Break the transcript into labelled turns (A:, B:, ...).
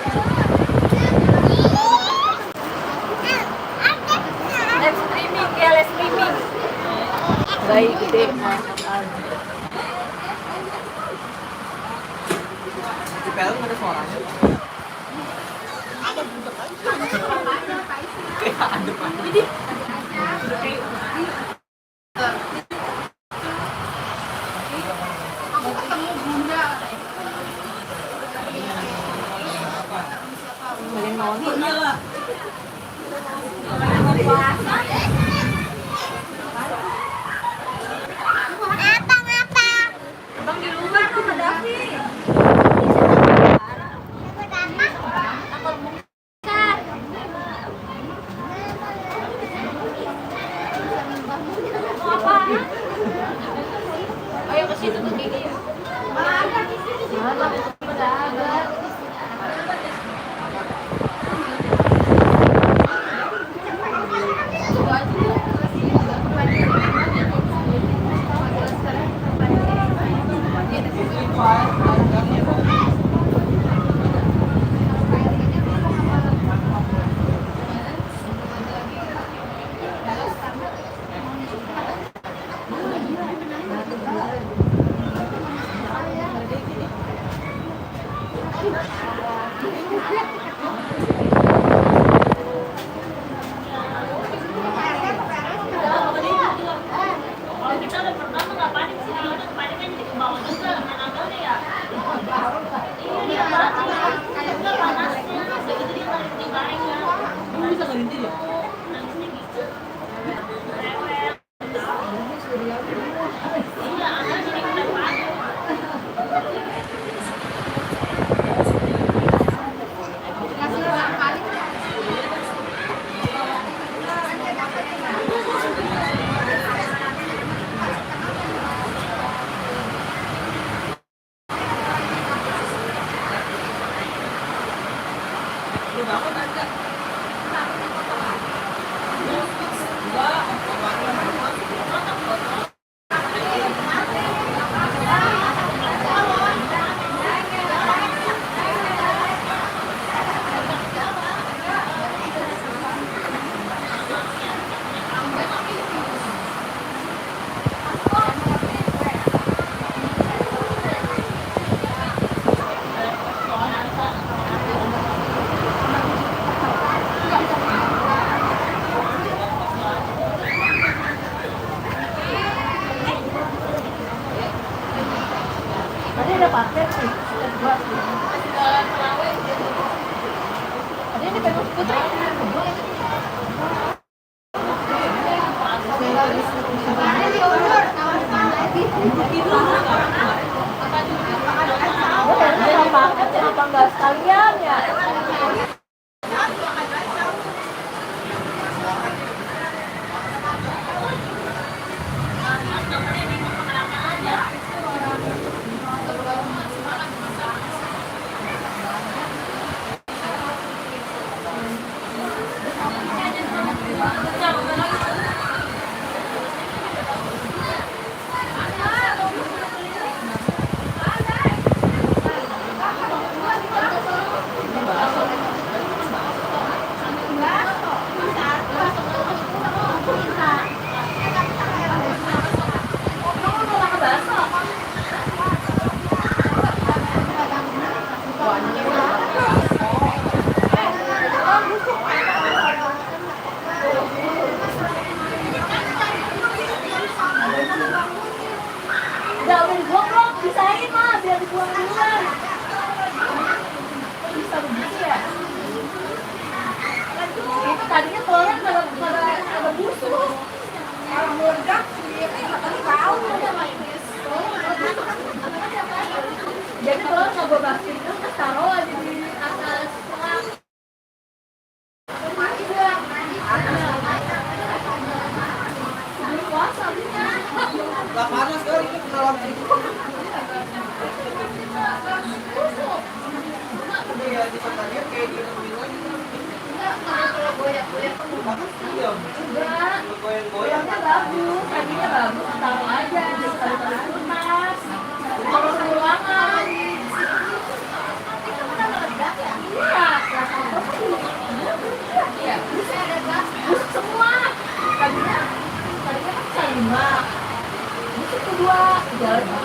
A: Live streaming ya, live streaming. Baik, gede.
B: Di film ada suaranya. Kayak ada apa?
A: Abang di luar sama Davi. Ayo ke situ tuh Gigi. Tadi ada paket sih, ada dua sih. Ada yang di Petrus Putri. Kenapa nggak sekalian ya? Udah dibuang belum? Pisahin mah, biar dibuang duluan. Kok bisa begitu ya? Itu tadinya telurnya pada busuk. Kalau meledak, katanya tahu. Jadi telur nggak gue basikin, terus taruh aja di atas selang. Puasa bisa.
B: Gak panas kali ini dalam itu. Iya, di tempatnya kayak gitu lagi.
A: Kalau goyang-goyang
B: Iya.
A: enggak. Goyangnya bagus, tadinya bagus, taruh aja di kali-kali kulkas. Kalau ruangan. Itu kan meledak ya? Iya. Jalan